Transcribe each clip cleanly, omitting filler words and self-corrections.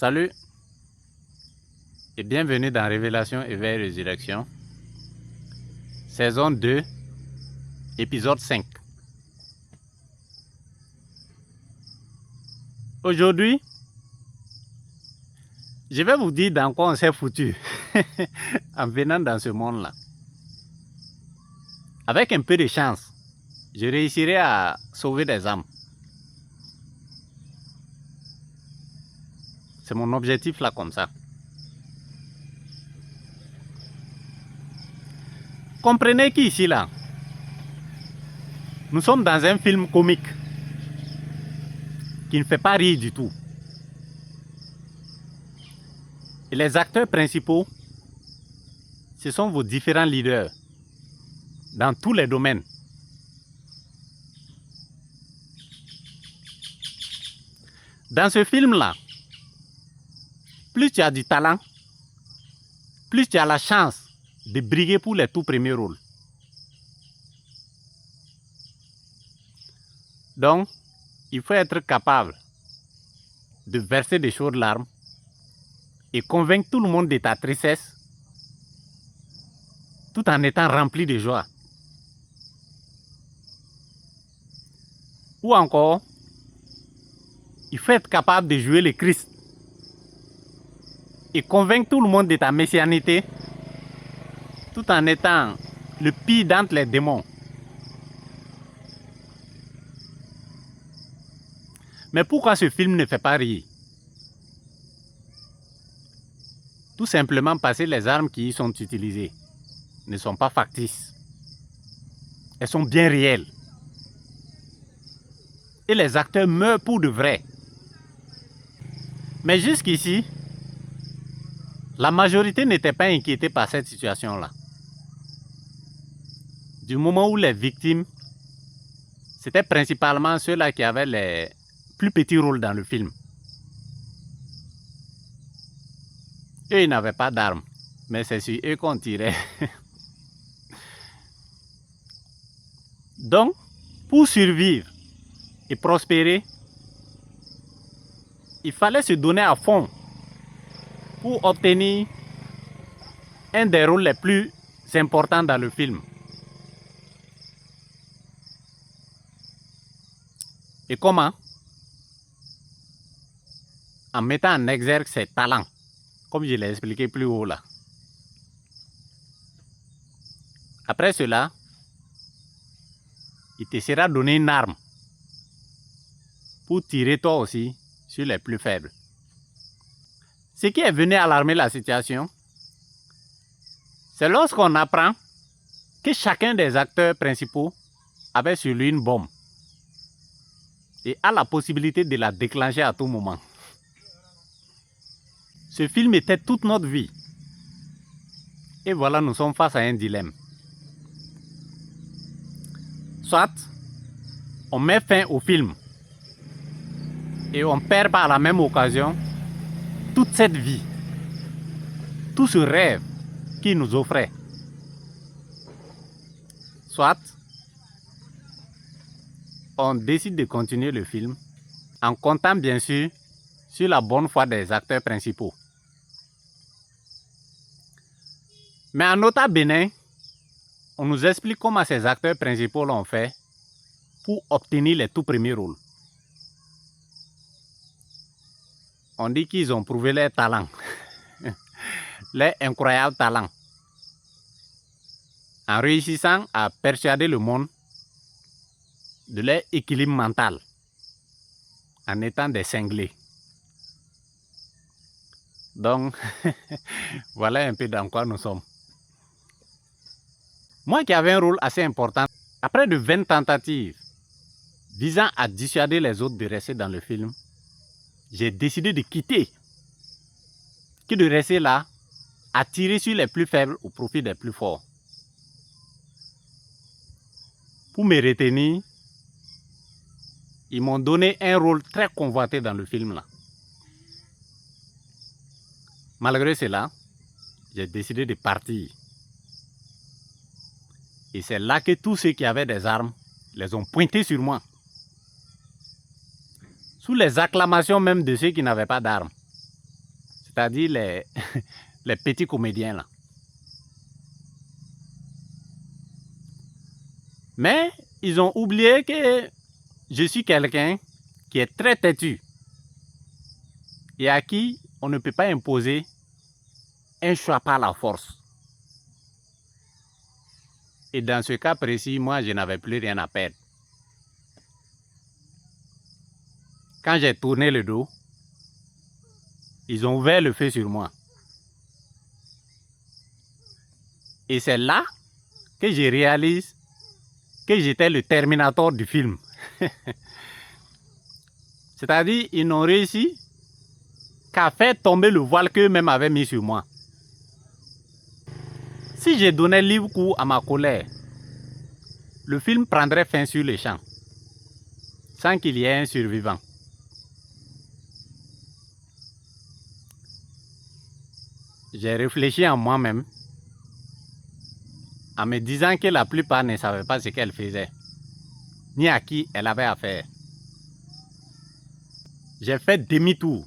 Salut et bienvenue dans Révélation, Éveil, Résurrection, saison 2, épisode 5. Aujourd'hui, je vais vous dire dans quoi on s'est foutu en venant dans ce monde-là. Avec un peu de chance, je réussirai à sauver des âmes. C'est mon objectif là comme ça. Comprenez qu'ici là, nous sommes dans un film comique qui ne fait pas rire du tout. Et les acteurs principaux, ce sont vos différents leaders dans tous les domaines. Dans ce film-là, plus tu as du talent, plus tu as la chance de briller pour les tout premiers rôles. Donc, il faut être capable de verser des chaudes larmes et convaincre tout le monde de ta tristesse tout en étant rempli de joie. Ou encore, il faut être capable de jouer le Christ et convaincre tout le monde de ta messianité tout en étant le pire d'entre les démons. Mais pourquoi ce film ne fait pas rire? Tout simplement parce que les armes qui y sont utilisées ne sont pas factices. Elles sont bien réelles. Et les acteurs meurent pour de vrai. Mais jusqu'ici, la majorité n'était pas inquiétée par cette situation-là. Du moment où les victimes, c'était principalement ceux-là qui avaient les plus petits rôles dans le film. Eux, ils n'avaient pas d'armes, mais c'est sur eux qu'on tirait. Donc, pour survivre et prospérer, il fallait se donner à fond pour obtenir un des rôles les plus importants dans le film. Et comment? En mettant en exergue ses talents, comme je l'ai expliqué plus haut là. Après cela, il te sera donné une arme pour tirer toi aussi sur les plus faibles. Ce qui est venu alarmer la situation, c'est lorsqu'on apprend que chacun des acteurs principaux avait sur lui une bombe et a la possibilité de la déclencher à tout moment. Ce film était toute notre vie. Et voilà, nous sommes face à un dilemme. Soit on met fin au film et on perd par la même occasion toute cette vie, tout ce rêve qu'il nous offrait. Soit on décide de continuer le film en comptant bien sûr sur la bonne foi des acteurs principaux. Mais en nota bene, on nous explique comment ces acteurs principaux l'ont fait pour obtenir les tout premiers rôles. On dit qu'ils ont prouvé leur talent, leur incroyable talent, en réussissant à persuader le monde de leur équilibre mental, en étant des cinglés. Donc, voilà un peu dans quoi nous sommes. Moi qui avais un rôle assez important, après de 20 tentatives visant à dissuader les autres de rester dans le film, j'ai décidé de quitter, que de rester là, à tirer sur les plus faibles au profit des plus forts. Pour me retenir, ils m'ont donné un rôle très convoité dans le film là. Malgré cela, j'ai décidé de partir. Et c'est là que tous ceux qui avaient des armes les ont pointés sur moi. Sous les acclamations même de ceux qui n'avaient pas d'armes. c'est-à-dire les, les petits comédiens là. Mais ils ont oublié que je suis quelqu'un qui est très têtu et à qui on ne peut pas imposer un choix par la force. Et dans ce cas précis, moi, je n'avais plus rien à perdre. Quand j'ai tourné le dos, ils ont ouvert le feu sur moi. Et c'est là que je réalise que j'étais le Terminator du film. C'est-à-dire, ils n'ont réussi qu'à faire tomber le voile qu'eux-mêmes avaient mis sur moi. Si je donnais libre cours à ma colère, le film prendrait fin sur les champs, sans qu'il y ait un survivant. J'ai réfléchi en moi-même, en me disant que la plupart ne savaient pas ce qu'elle faisait, ni à qui elle avait affaire. J'ai fait demi-tour.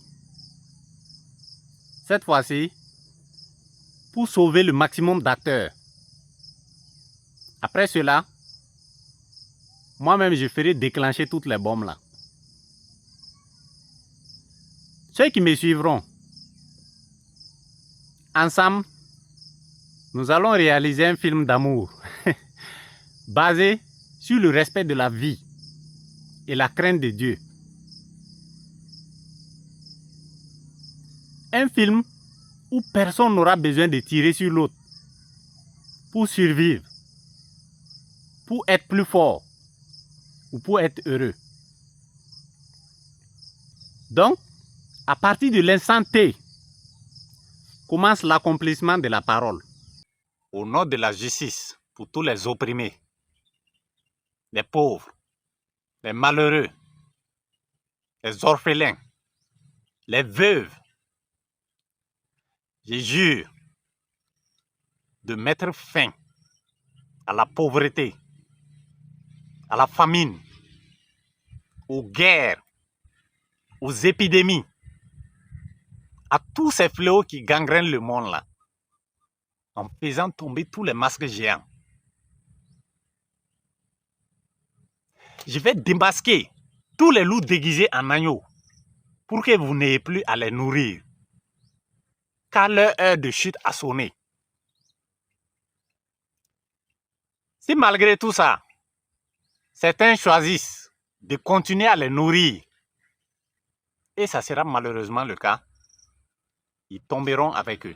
Cette fois-ci, pour sauver le maximum d'acteurs. Après cela, moi-même, je ferai déclencher toutes les bombes là. Ceux qui me suivront, ensemble, nous allons réaliser un film d'amour basé sur le respect de la vie et la crainte de Dieu. Un film où personne n'aura besoin de tirer sur l'autre pour survivre, pour être plus fort ou pour être heureux. Donc, à partir de l'instant T, commence l'accomplissement de la parole. Au nom de la justice pour tous les opprimés, les pauvres, les malheureux, les orphelins, les veuves, je jure de mettre fin à la pauvreté, à la famine, aux guerres, aux épidémies, à tous ces fléaux qui gangrènent le monde là, en faisant tomber tous les masques géants. Je vais démasquer tous les loups déguisés en agneaux pour que vous n'ayez plus à les nourrir, car leur heure de chute a sonné. Si malgré tout ça, certains choisissent de continuer à les nourrir, et ça sera malheureusement le cas, ils tomberont avec eux.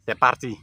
C'est parti.